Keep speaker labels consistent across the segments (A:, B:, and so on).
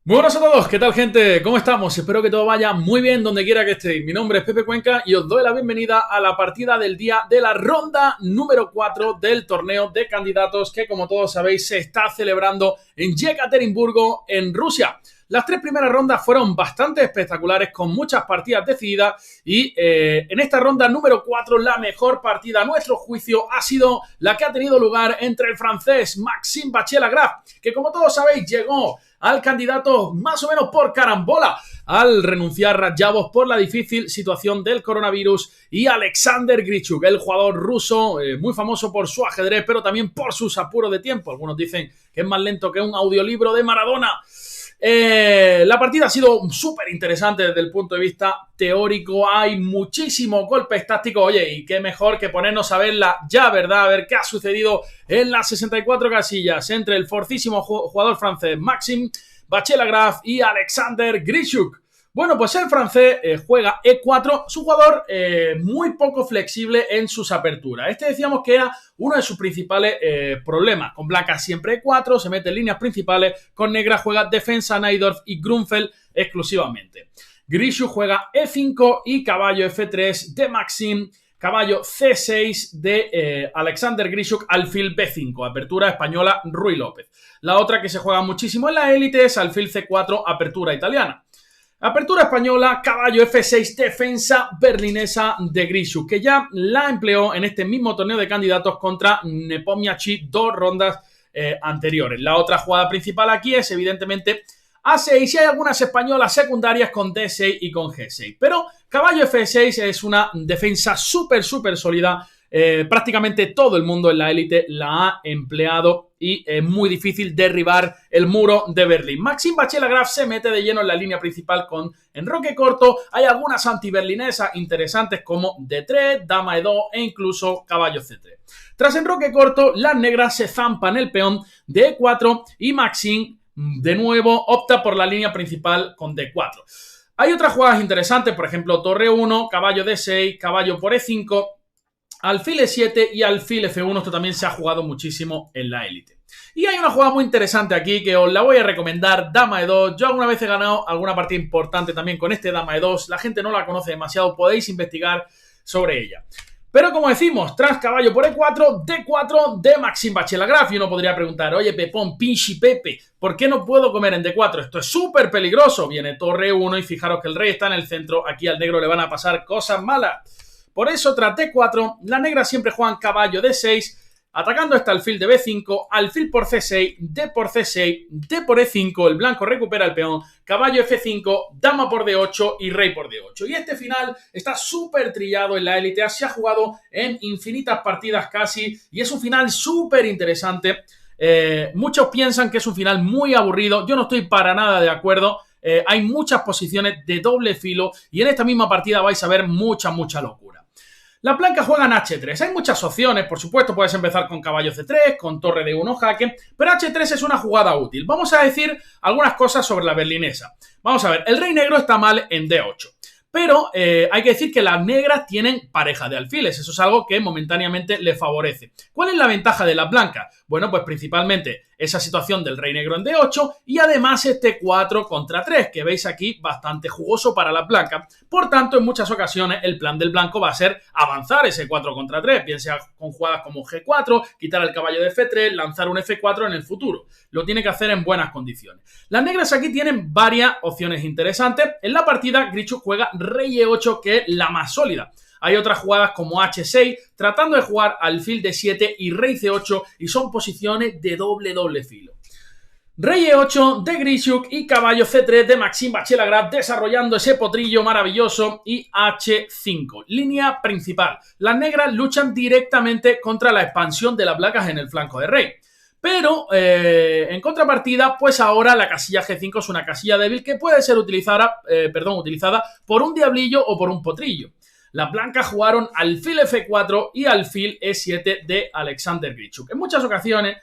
A: Muy buenas a todos, ¿qué tal gente? ¿Cómo estamos? Espero que todo vaya muy bien donde quiera que estéis. Mi nombre es Pepe Cuenca y os doy la bienvenida a la partida del día de la ronda número 4 del torneo de candidatos que, como todos sabéis, se está celebrando en Yekaterinburgo, en Rusia. Las tres primeras rondas fueron bastante espectaculares, con muchas partidas decididas y en esta ronda número 4 la mejor partida a nuestro juicio ha sido la que ha tenido lugar entre el francés Maxime Bachelet-Graf, que como todos sabéis llegó al candidato más o menos por carambola al renunciar Radjabov por la difícil situación del coronavirus, y Alexander Grischuk, el jugador ruso muy famoso por su ajedrez pero también por sus apuros de tiempo. Algunos dicen que es más lento que un audiolibro de Maradona. La partida ha sido súper interesante desde el punto de vista teórico. Hay muchísimos golpes tácticos. Oye, y qué mejor que ponernos a verla ya, ¿verdad? A ver qué ha sucedido en las 64 casillas entre el fortísimo jugador francés Maxime Bachelet-Graf y Alexander Grischuk. Bueno, pues el francés juega E4, su jugador muy poco flexible en sus aperturas. Este decíamos que era uno de sus principales problemas. Con blancas siempre E4, se mete en líneas principales, con negra juega defensa, Najdorf y Grunfeld exclusivamente. Grischuk juega E5 y caballo F3 de Maxime, caballo C6 de Alexander Grischuk, alfil B5, apertura española Ruy López. La otra que se juega muchísimo en la élite es alfil C4, apertura italiana. Apertura española, caballo F6, defensa berlinesa de Grischuk, que ya la empleó en este mismo torneo de candidatos contra Nepomniachtchi 2 rondas anteriores. La otra jugada principal aquí es evidentemente A6, y hay algunas españolas secundarias con D6 y con G6. Pero caballo F6 es una defensa súper sólida. Prácticamente todo el mundo en la élite la ha empleado y es muy difícil derribar el muro de Berlín. Maxime Bachelet-Graf se mete de lleno en la línea principal con enroque corto. Hay algunas antiberlinesas interesantes como D3, dama E2 e incluso caballo C3. Tras enroque corto, las negras se zampan el peón de E4 y Maxime de nuevo opta por la línea principal con D4. Hay otras jugadas interesantes, por ejemplo, torre 1, caballo D6, caballo por E5, alfil E7 y alfil F1. Esto también se ha jugado muchísimo en la élite. Y hay una jugada muy interesante aquí que os la voy a recomendar, dama E2. Yo alguna vez he ganado alguna partida importante también con este dama E2. La gente no la conoce demasiado, podéis investigar sobre ella. Pero como decimos, tras caballo por E4, D4 de Maxime Bachelet-Graf. Y uno podría preguntar, oye Pepón, pinche Pepe, ¿por qué no puedo comer en D4? Esto es súper peligroso. Viene torre 1 y fijaros que el rey está en el centro. Aquí al negro le van a pasar cosas malas. Por eso, tras D4, las negras siempre juegan caballo D6, atacando este alfil de B5, alfil por C6, D por C6, D por E5, el blanco recupera el peón, caballo F5, dama por D8 y rey por D8. Y este final está súper trillado en la élite, se ha jugado en infinitas partidas casi, y es un final súper interesante. Muchos piensan que es un final muy aburrido, yo no estoy para nada de acuerdo. Hay muchas posiciones de doble filo y en esta misma partida vais a ver mucha locura. Las blancas juegan H3. Hay muchas opciones, por supuesto, puedes empezar con caballo C3, con torre D1 jaque, pero H3 es una jugada útil. Vamos a decir algunas cosas sobre la berlinesa. Vamos a ver, el rey negro está mal en D8. Pero hay que decir que las negras tienen pareja de alfiles. Eso es algo que momentáneamente le favorece. ¿Cuál es la ventaja de las blancas? Bueno, pues principalmente esa situación del rey negro en D8 y además este 4 contra 3, que veis aquí bastante jugoso para las blancas. Por tanto, en muchas ocasiones el plan del blanco va a ser avanzar ese 4 contra 3, bien sea con jugadas como G4, quitar el caballo de F3, lanzar un F4 en el futuro. Lo tiene que hacer en buenas condiciones. Las negras aquí tienen varias opciones interesantes. En la partida, Grischuk juega rey E8, que es la más sólida. Hay otras jugadas como H6, tratando de jugar alfil D7 y rey C8, y son posiciones de doble filo. Rey E8 de Grischuk y caballo C3 de Maxime Bachelet-Graf, desarrollando ese potrillo maravilloso, y H5, línea principal. Las negras luchan directamente contra la expansión de las blancas en el flanco de rey. Pero en contrapartida, pues ahora la casilla G5 es una casilla débil que puede ser utilizada por un diablillo o por un potrillo. Las blancas jugaron alfil F4 y alfil E7 de Alexander Grischuk. En muchas ocasiones,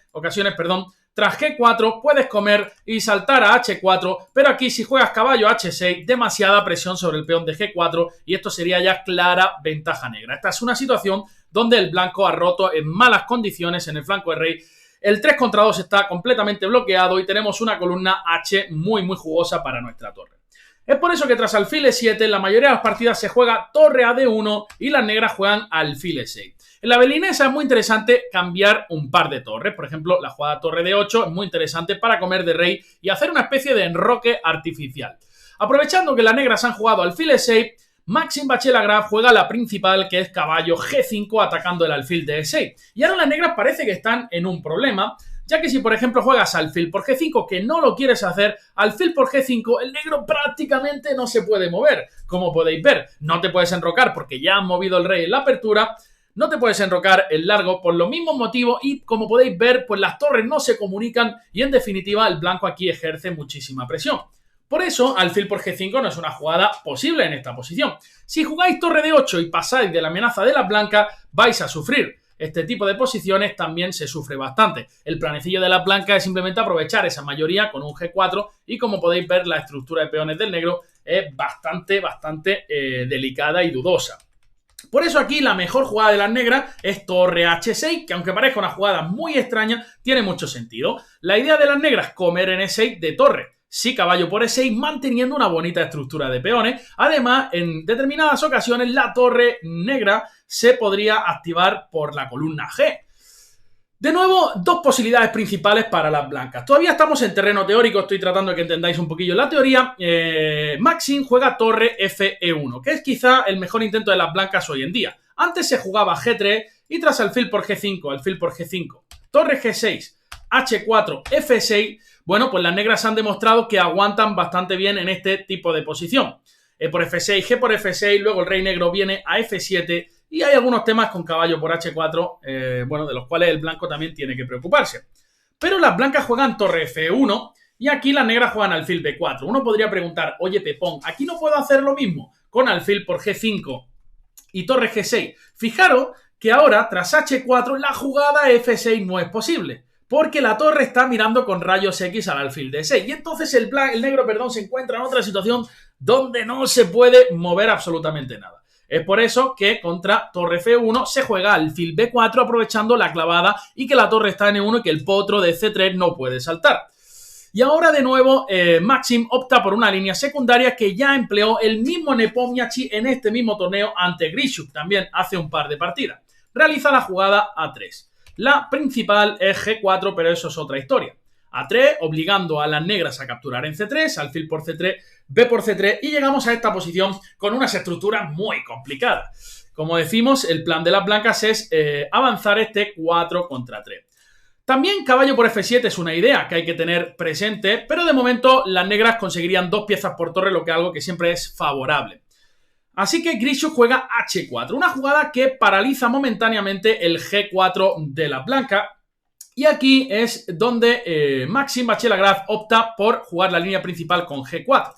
A: tras G4 puedes comer y saltar a H4, pero aquí si juegas caballo H6, demasiada presión sobre el peón de G4 y esto sería ya clara ventaja negra. Esta es una situación donde el blanco ha roto en malas condiciones en el flanco de rey el 3 contra 2 está completamente bloqueado y tenemos una columna H muy jugosa para nuestra torre. Es por eso que tras alfil E7 en la mayoría de las partidas se juega torre a D1 y las negras juegan alfil E6. En la belinesa es muy interesante cambiar un par de torres. Por ejemplo, la jugada torre D8 es muy interesante para comer de rey y hacer una especie de enroque artificial. Aprovechando que las negras han jugado alfil E6, Maxime Bachelet-Graf juega la principal, que es caballo G5 atacando el alfil de E6. Y ahora las negras parece que están en un problema, ya que si por ejemplo juegas alfil por G5, que no lo quieres hacer, alfil por G5, el negro prácticamente no se puede mover. Como podéis ver, no te puedes enrocar porque ya han movido el rey en la apertura, no te puedes enrocar en largo por los mismos motivos y como podéis ver, pues las torres no se comunican y en definitiva el blanco aquí ejerce muchísima presión. Por eso, alfil por G5 no es una jugada posible en esta posición. Si jugáis torre de 8 y pasáis de la amenaza de las blancas, vais a sufrir. Este tipo de posiciones también se sufre bastante. El planecillo de las blancas es simplemente aprovechar esa mayoría con un G4 y como podéis ver, la estructura de peones del negro es bastante delicada y dudosa. Por eso aquí la mejor jugada de las negras es torre H6, que aunque parezca una jugada muy extraña, tiene mucho sentido. La idea de las negras es comer en E6 de torre. Sí, caballo por E6, manteniendo una bonita estructura de peones. Además, en determinadas ocasiones, la torre negra se podría activar por la columna G. De nuevo, dos posibilidades principales para las blancas. Todavía estamos en terreno teórico, estoy tratando de que entendáis un poquillo la teoría. Maxime juega torre FE1, que es quizá el mejor intento de las blancas hoy en día. Antes se jugaba G3 y tras alfil por G5, torre G6, H4, F6, bueno, pues las negras han demostrado que aguantan bastante bien en este tipo de posición. Por F6, G por F6, luego el rey negro viene a F7 y hay algunos temas con caballo por H4, bueno, de los cuales el blanco también tiene que preocuparse. Pero las blancas juegan torre F1 y aquí las negras juegan alfil B4. Uno podría preguntar, oye Pepón, ¿aquí no puedo hacer lo mismo con alfil por G5 y torre G6? Fijaros que ahora, tras H4, la jugada F6 no es posible, porque la torre está mirando con rayos X al alfil de 6. Y entonces el negro se encuentra en otra situación donde no se puede mover absolutamente nada. Es por eso que contra torre F1 se juega alfil B4 aprovechando la clavada y que la torre está en E1 y que el potro de C3 no puede saltar. Y ahora de nuevo Maxime opta por una línea secundaria que ya empleó el mismo Nepomniachtchi en este mismo torneo ante Grishuk también hace un par de partidas. Realiza la jugada A3. La principal es G4, pero eso es otra historia. A3, obligando a las negras a capturar en C3, alfil por C3, B por C3, y llegamos a esta posición con unas estructuras muy complicadas. Como decimos, el plan de las blancas es avanzar este 4 contra 3. También caballo por F7 es una idea que hay que tener presente, pero de momento las negras conseguirían 2 piezas por torre, lo que es algo que siempre es favorable. Así que Grishuk juega H4, una jugada que paraliza momentáneamente el G4 de la blanca. Y aquí es donde Maxime Bachelet-Graf opta por jugar la línea principal con G4.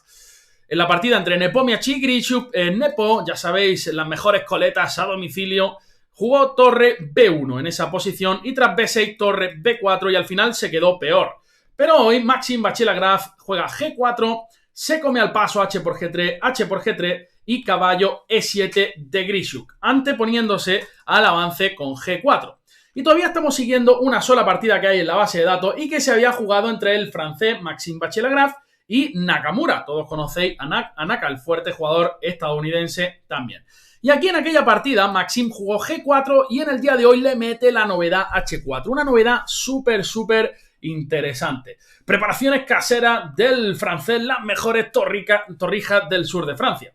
A: En la partida entre Nepomniachtchi y Grishuk, Nepo, ya sabéis, las mejores coletas a domicilio, jugó torre B1 en esa posición y tras B6 torre B4 y al final se quedó peor. Pero hoy Maxime Bachelet-Graf juega G4, se come al paso H por G3, H por G3 y caballo E7 de Grishuk, anteponiéndose al avance con G4. Y todavía estamos siguiendo una sola partida que hay en la base de datos y que se había jugado entre el francés Maxime Bachelet-Graf y Nakamura. Todos conocéis a Naka, el fuerte jugador estadounidense también. Y aquí en aquella partida Maxime jugó G4 y en el día de hoy le mete la novedad H4. Una novedad súper interesante. Preparaciones caseras del francés, las mejores torrijas del sur de Francia.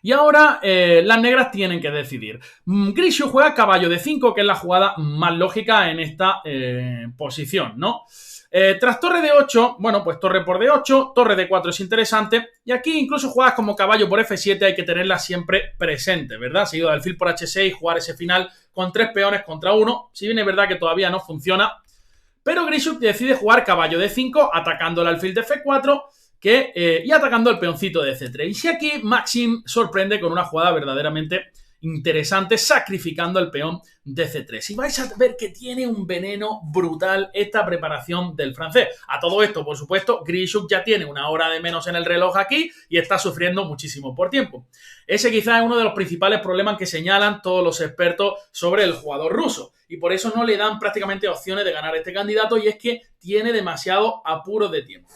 A: Y ahora las negras tienen que decidir. Grishuk juega caballo de 5, que es la jugada más lógica en esta posición, ¿no? Tras torre de 8, bueno, pues torre por D8, torre de 4 es interesante. Y aquí incluso jugadas como caballo por F7 hay que tenerlas siempre presentes, ¿verdad? Seguido de alfil por H6, jugar ese final con 3 peones contra 1. Si bien es verdad que todavía no funciona. Pero Grishuk decide jugar caballo de 5, atacando el alfil de F4 y atacando el peoncito de C3. Y si aquí Maxime sorprende con una jugada verdaderamente interesante sacrificando el peón de C3. Y vais a ver que tiene un veneno brutal esta preparación del francés. A todo esto, por supuesto, Grischuk ya tiene una hora de menos en el reloj aquí y está sufriendo muchísimo por tiempo. Ese quizás es uno de los principales problemas que señalan todos los expertos sobre el jugador ruso. Y por eso no le dan prácticamente opciones de ganar este candidato, y es que tiene demasiado apuro de tiempo.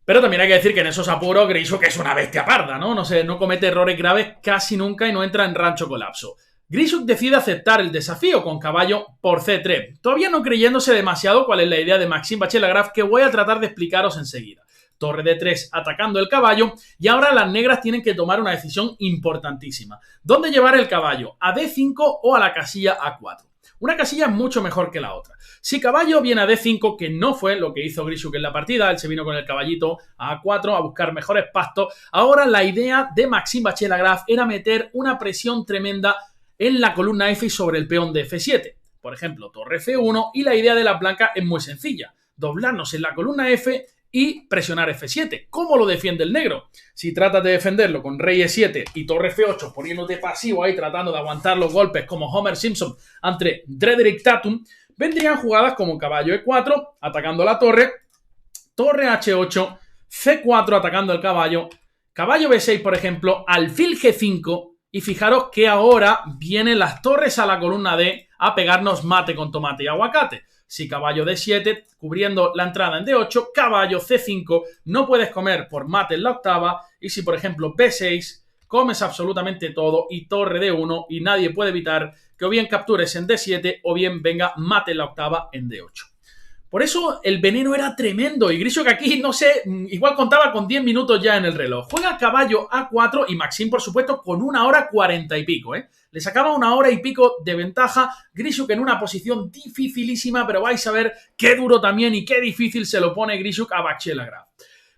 A: Pero también hay que decir que en esos apuros Grischuk es una bestia parda, ¿no? No comete errores graves casi nunca y no entra en rancho colapso. Grischuk decide aceptar el desafío con caballo por C3, todavía no creyéndose demasiado cuál es la idea de Maxime Bachelagraf, que voy a tratar de explicaros enseguida. Torre D3 atacando el caballo, y ahora las negras tienen que tomar una decisión importantísima. ¿Dónde llevar el caballo? ¿A D5 o a la casilla A4? Una casilla mucho mejor que la otra. Si caballo viene a D5, que no fue lo que hizo Grischuk en la partida, él se vino con el caballito a A4 a buscar mejores pastos, ahora la idea de Maxime Bachelagraf era meter una presión tremenda en la columna F y sobre el peón de F7. Por ejemplo, torre F1, y la idea de la blanca es muy sencilla. Doblarnos en la columna F y presionar F7. ¿Cómo lo defiende el negro? Si tratas de defenderlo con rey E7 y torre F8, poniéndote pasivo ahí, tratando de aguantar los golpes como Homer Simpson ante Frederick Tatum, vendrían jugadas como caballo E4, atacando la torre, torre H8, C4 atacando el caballo, caballo B6, por ejemplo, alfil G5, y fijaros que ahora vienen las torres a la columna D a pegarnos mate con tomate y aguacate. Si caballo D7, cubriendo la entrada en D8, caballo C5, no puedes comer por mate en la octava, y si por ejemplo B6, comes absolutamente todo, y torre D1, y nadie puede evitar que o bien captures en D7 o bien venga mate en la octava en D8. Por eso el veneno era tremendo, y Grischuk aquí, no sé, igual contaba con 10 minutos ya en el reloj. Juega caballo A4 y Maxime, por supuesto, con 1 hora 40 y pico, Le sacaba 1 hora y pico de ventaja. Grischuk en una posición dificilísima, pero vais a ver qué duro también y qué difícil se lo pone Grischuk a Bachelagraf.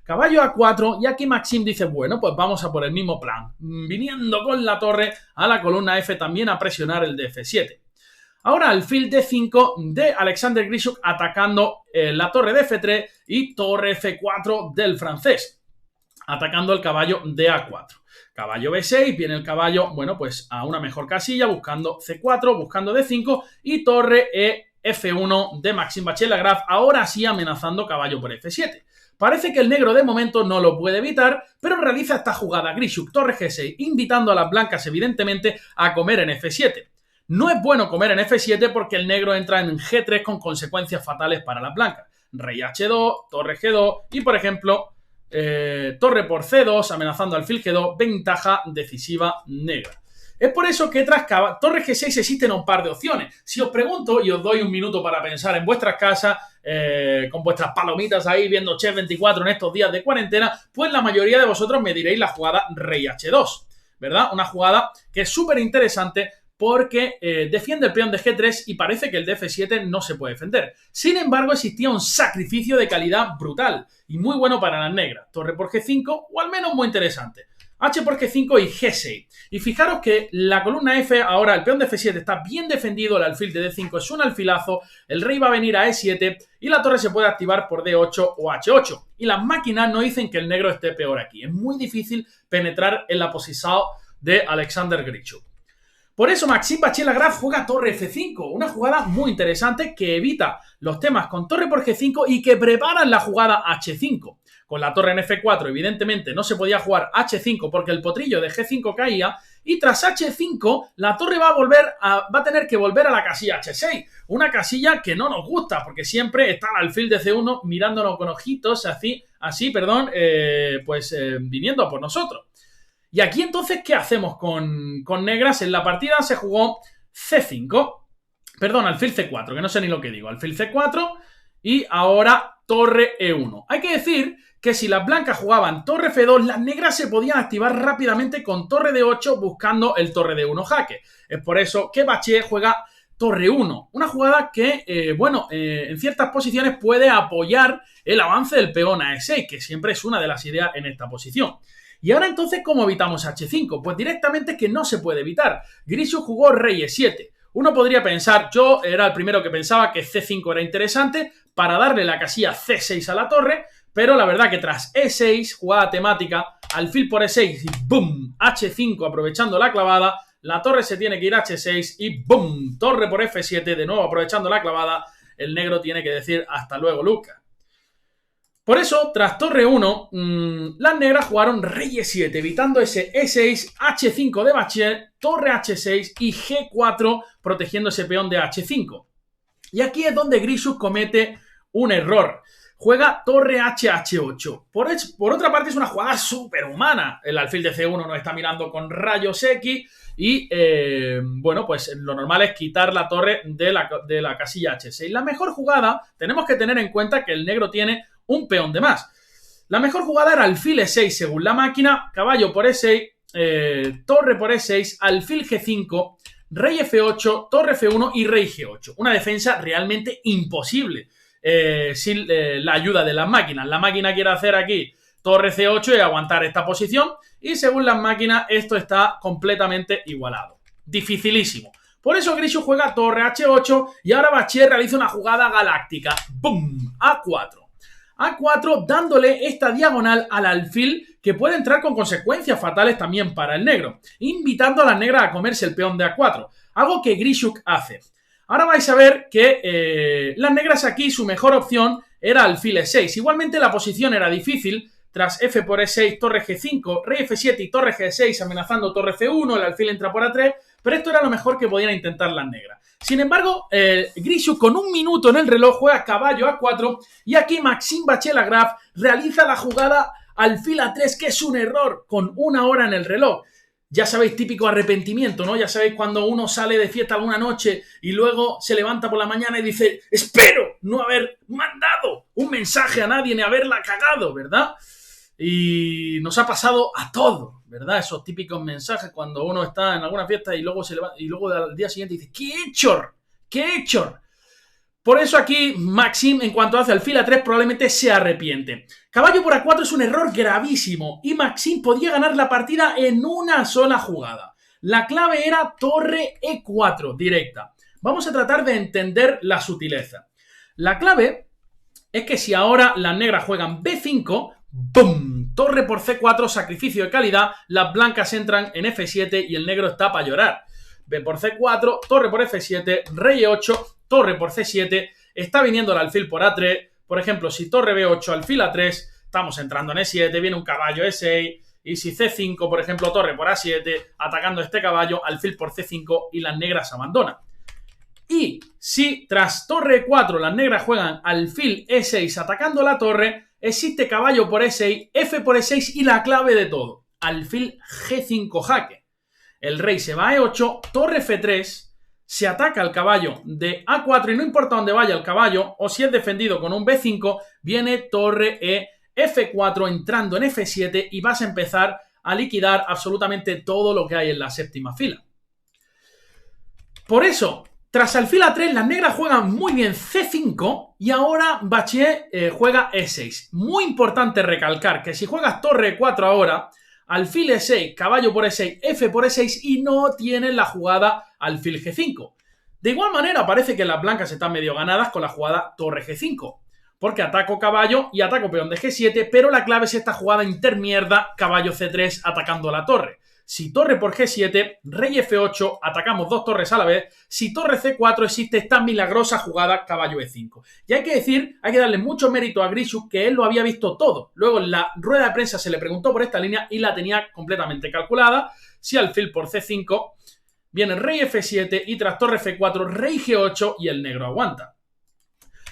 A: Caballo A4, y aquí Maxime dice, bueno, pues vamos a por el mismo plan, viniendo con la torre a la columna F también a presionar el de F7. Ahora alfil D5 de Alexander Grischuk atacando la torre de F3 y torre F4 del francés, atacando el caballo de A4. Caballo B6, viene el caballo, bueno, pues a una mejor casilla, buscando C4, buscando D5 y torre F1 de Maxime Bachelagraf, ahora sí amenazando caballo por F7. Parece que el negro de momento no lo puede evitar, pero realiza esta jugada Grischuk, torre G6, invitando a las blancas evidentemente a comer en F7. No es bueno comer en F7 porque el negro entra en G3 con consecuencias fatales para las blancas. Rey H2, torre G2 y, por ejemplo, torre por C2, amenazando alfil G2, ventaja decisiva negra. Es por eso que tras torre G6 existen un par de opciones. Si os pregunto, y os doy un minuto para pensar en vuestras casas, con vuestras palomitas ahí viendo Chef 24 en estos días de cuarentena, pues la mayoría de vosotros me diréis la jugada Rey H2, ¿verdad? Una jugada que es súper interesante porque defiende el peón de G3 y parece que el de F7 no se puede defender. Sin embargo, existía un sacrificio de calidad brutal y muy bueno para las negras. Torre por G5, o al menos muy interesante. H por G5 y G6. Y fijaros que la columna F, ahora el peón de F7 está bien defendido, el alfil de D5 es un alfilazo, el rey va a venir a E7 y la torre se puede activar por D8 o H8. Y las máquinas no dicen que el negro esté peor aquí. Es muy difícil penetrar en la posición de Alexander Grischuk. Por eso Maxime Bachelagraf juega torre F5, una jugada muy interesante que evita los temas con torre por G5 y que preparan la jugada H5. Con la torre en F4, evidentemente, no se podía jugar H5 porque el potrillo de G5 caía, y tras H5 la torre va a tener que volver a la casilla H6, una casilla que no nos gusta porque siempre está el alfil de C1 mirándonos con ojitos viniendo a por nosotros. Y aquí entonces, ¿qué hacemos con negras? En la partida se jugó C5, perdón, alfil C4, que no sé ni lo que digo, alfil C4 y ahora torre E1. Hay que decir que si las blancas jugaban torre F2, las negras se podían activar rápidamente con torre D8 buscando el torre D1 jaque. Es por eso que Bache juega torre 1, una jugada que, en ciertas posiciones puede apoyar el avance del peón a E6, que siempre es una de las ideas en esta posición. Y ahora entonces, ¿cómo evitamos H5? Pues directamente que no se puede evitar. Grischuk jugó rey E7. Uno podría pensar, yo era el primero que pensaba que C5 era interesante para darle la casilla C6 a la torre, pero la verdad que tras E6, jugada temática, alfil por E6 y ¡boom! H5 aprovechando la clavada, la torre se tiene que ir a H6 y ¡bum! Torre por F7, de nuevo aprovechando la clavada, el negro tiene que decir hasta luego, Lucas. Por eso, tras torre 1, las negras jugaron rey E7, evitando ese E6, H5 de Bachier, torre H6 y G4, protegiendo ese peón de H5. Y aquí es donde Grisuk comete un error. Juega torre H8. Por otra parte, es una jugada súper humana. El alfil de C1 nos está mirando con rayos X y, bueno, pues lo normal es quitar la torre de la casilla H6. La mejor jugada, tenemos que tener en cuenta que el negro tiene un peón de más. La mejor jugada era alfil E6 según la máquina, caballo por E6, torre por E6, alfil G5, rey F8, torre F1 y rey G8. Una defensa realmente imposible sin la ayuda de las máquinas. La máquina quiere hacer aquí torre C8 y aguantar esta posición y según las máquinas esto está completamente igualado. Dificilísimo. Por eso Grisuk juega torre H8 y ahora Bachier realiza una jugada galáctica. ¡Bum! A4. A4 dándole esta diagonal al alfil que puede entrar con consecuencias fatales también para el negro, invitando a las negras a comerse el peón de A4, algo que Grisuk hace. Ahora vais a ver que las negras aquí su mejor opción era alfil E6. Igualmente la posición era difícil, tras F por E6, torre G5, rey F7 y torre G6 amenazando torre C1, el alfil entra por A3, pero esto era lo mejor que podían intentar las negras. Sin embargo, Grisuk con un minuto en el reloj juega caballo A4 y aquí Maxime Bachier-Lagrave realiza la jugada alfil A3, que es un error con una hora en el reloj. Ya sabéis, típico arrepentimiento, ¿no? Ya sabéis cuando uno sale de fiesta alguna noche y luego se levanta por la mañana y dice espero no haber mandado un mensaje a nadie ni haberla cagado, ¿verdad? Y nos ha pasado a todos, ¿verdad? Esos típicos mensajes cuando uno está en alguna fiesta y luego se levanta, y luego al día siguiente dice ¿qué he hecho? ¿Qué he hecho? Por eso aquí Maxime, en cuanto hace alfil A3, probablemente se arrepiente. Caballo por A4 es un error gravísimo y Maxime podía ganar la partida en una sola jugada. La clave era torre E4 directa. Vamos a tratar de entender la sutileza. La clave es que si ahora las negras juegan B5, ¡bum! Torre por C4, sacrificio de calidad, las blancas entran en F7 y el negro está para llorar. B por C4, torre por F7, rey E8, torre por C7, está viniendo el alfil por A3, por ejemplo, si torre B8, alfil A3, estamos entrando en E7, viene un caballo E6, y si C5, por ejemplo, torre por A7, atacando este caballo, alfil por C5 y las negras abandonan. Y si tras torre E4 las negras juegan alfil E6 atacando la torre, existe caballo por E6, F por E6 y la clave de todo, alfil G5 jaque. El rey se va a E8, torre F3, se ataca al caballo de A4 y no importa dónde vaya el caballo, o si es defendido con un B5, viene torre E, F4 entrando en F7 y vas a empezar a liquidar absolutamente todo lo que hay en la séptima fila. Por eso, tras alfil A3, las negras juegan muy bien C5 y ahora Bachier juega E6. Muy importante recalcar que si juegas torre E4 ahora, alfil E6, caballo por E6, F por E6 y no tienen la jugada alfil G5. De igual manera parece que las blancas están medio ganadas con la jugada torre G5, porque ataco caballo y ataco peón de G7, pero la clave es esta jugada intermierda, caballo C3 atacando la torre. Si torre por G7, rey F8, atacamos dos torres a la vez. Si torre C4, existe esta milagrosa jugada caballo E5. Y hay que decir, hay que darle mucho mérito a Grisuk, que él lo había visto todo. Luego en la rueda de prensa se le preguntó por esta línea y la tenía completamente calculada. Si alfil por C5, viene rey F7 y tras torre F4, rey G8 y el negro aguanta.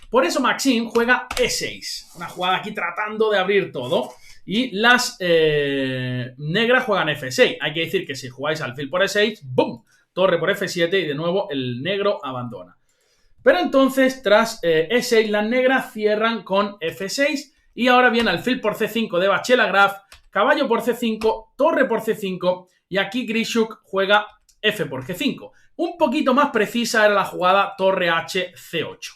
A: Por eso Maxime juega E6. Una jugada aquí tratando de abrir todo. Y las negras juegan F6. Hay que decir que si jugáis alfil por E6, ¡bum! Torre por F7 y de nuevo el negro abandona. Pero entonces, tras E6, las negras cierran con F6 y ahora viene alfil por C5 de Bachier-Lagrave, caballo por C5, torre por C5 y aquí Grisuk juega F por G5. Un poquito más precisa era la jugada torre H, C8.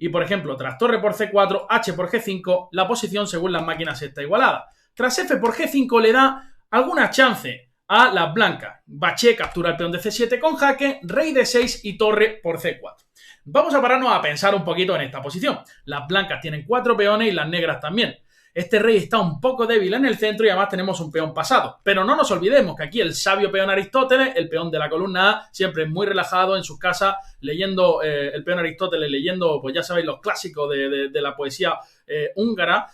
A: Y por ejemplo, tras torre por C4, H por G5, la posición según las máquinas está igualada. Tras F por G5 le da alguna chance a las blancas. Bachier captura el peón de C7 con jaque, rey de 6 y torre por C4. Vamos a pararnos a pensar un poquito en esta posición. Las blancas tienen 4 peones y las negras también. Este rey está un poco débil en el centro y además tenemos un peón pasado. Pero no nos olvidemos que aquí el sabio peón Aristóteles, el peón de la columna A, siempre muy relajado en sus casas, leyendo el peón Aristóteles, leyendo, pues ya sabéis, los clásicos de la poesía húngara.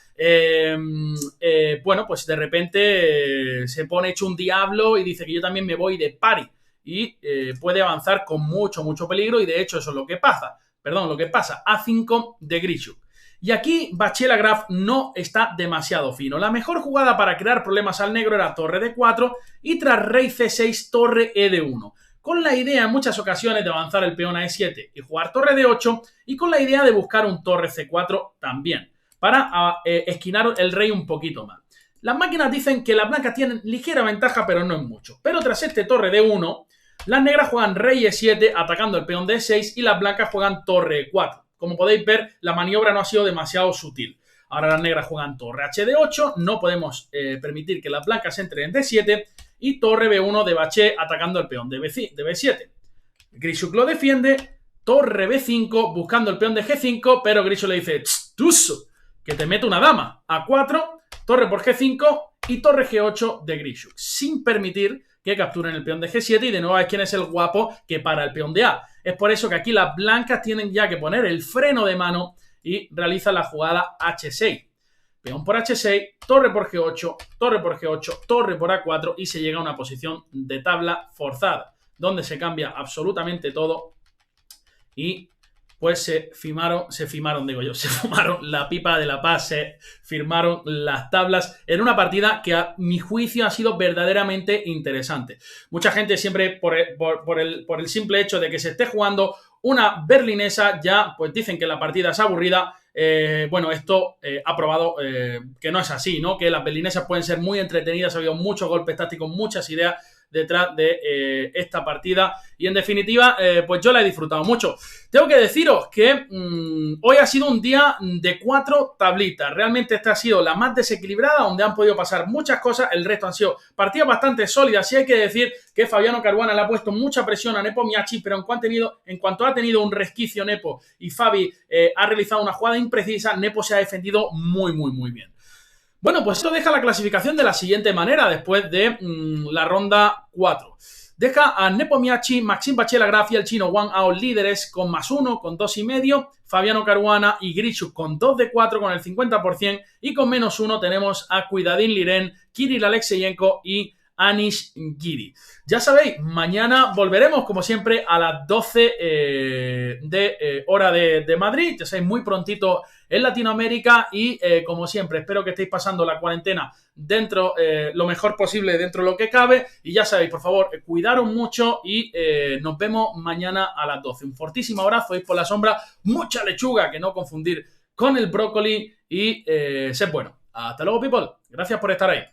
A: Bueno, pues de repente se pone hecho un diablo y dice que yo también me voy de pari. Y puede avanzar con mucho peligro, y de hecho eso es lo que pasa. A5 de Grischuk. Y aquí Bachelard Graf no está demasiado fino. La mejor jugada para crear problemas al negro era torre D4 y tras rey C6 torre ED1. Con la idea en muchas ocasiones de avanzar el peón a E7 y jugar torre D8, y con la idea de buscar un torre C4 también, para esquinar el rey un poquito más. Las máquinas dicen que las blancas tienen ligera ventaja, pero no es mucho. Pero tras este torre D1, las negras juegan rey E7 atacando el peón D6 y las blancas juegan torre E4. Como podéis ver, la maniobra no ha sido demasiado sutil. Ahora las negras juegan torre HD8, no podemos permitir que las blancas entren en D7, y torre B1 de Baché atacando el peón de B7. Grischuk lo defiende, torre B5 buscando el peón de G5, pero Grischuk le dice, ¡tuso! Que te meto una dama. A4, torre por G5 y torre G8 de Grischuk, sin permitir que capturen el peón de G7, y de nuevo es quién es el guapo que para el peón de A. Es por eso que aquí las blancas tienen ya que poner el freno de mano y realizan la jugada H6. Peón por H6, torre por G8, torre por G8, torre por A4, y se llega a una posición de tabla forzada, donde se cambia absolutamente todo y pues se fumaron la pipa de la paz, se firmaron las tablas en una partida que a mi juicio ha sido verdaderamente interesante. Mucha gente siempre por el simple hecho de que se esté jugando una berlinesa ya pues dicen que la partida es aburrida. Bueno, esto ha probado que no es así, ¿no? Que las berlinesas pueden ser muy entretenidas, ha habido muchos golpes tácticos, muchas ideas detrás de esta partida, y en definitiva pues yo la he disfrutado mucho. Tengo que deciros que hoy ha sido un día de 4 tablitas. Realmente esta ha sido la más desequilibrada, donde han podido pasar muchas cosas. El resto han sido partidas bastante sólidas. Sí hay que decir que Fabiano Caruana le ha puesto mucha presión a Nepomniachtchi, pero en cuanto ha tenido un resquicio Nepo y Fabi ha realizado una jugada imprecisa, Nepo se ha defendido muy bien. Bueno, pues esto deja la clasificación de la siguiente manera después de la ronda 4. Deja a Nepomniachtchi, Maxime Bachelard Graf y el chino Wang Ao líderes con +1, con 2,5. Fabiano Caruana y Grischuk con 2 de 4 con el 50%. Y con -1 tenemos a Cuidadín Liren, Kirill Alexeyenko y Anish Giri. Ya sabéis, mañana volveremos como siempre a las 12 hora de Madrid. Ya sabéis, muy prontito en Latinoamérica, y como siempre espero que estéis pasando la cuarentena dentro lo mejor posible, dentro de lo que cabe, y ya sabéis, por favor, cuidaros mucho y nos vemos mañana a las 12. Un fortísimo abrazo, ir por la sombra, mucha lechuga, que no confundir con el brócoli, y sed bueno. Hasta luego, people. Gracias por estar ahí.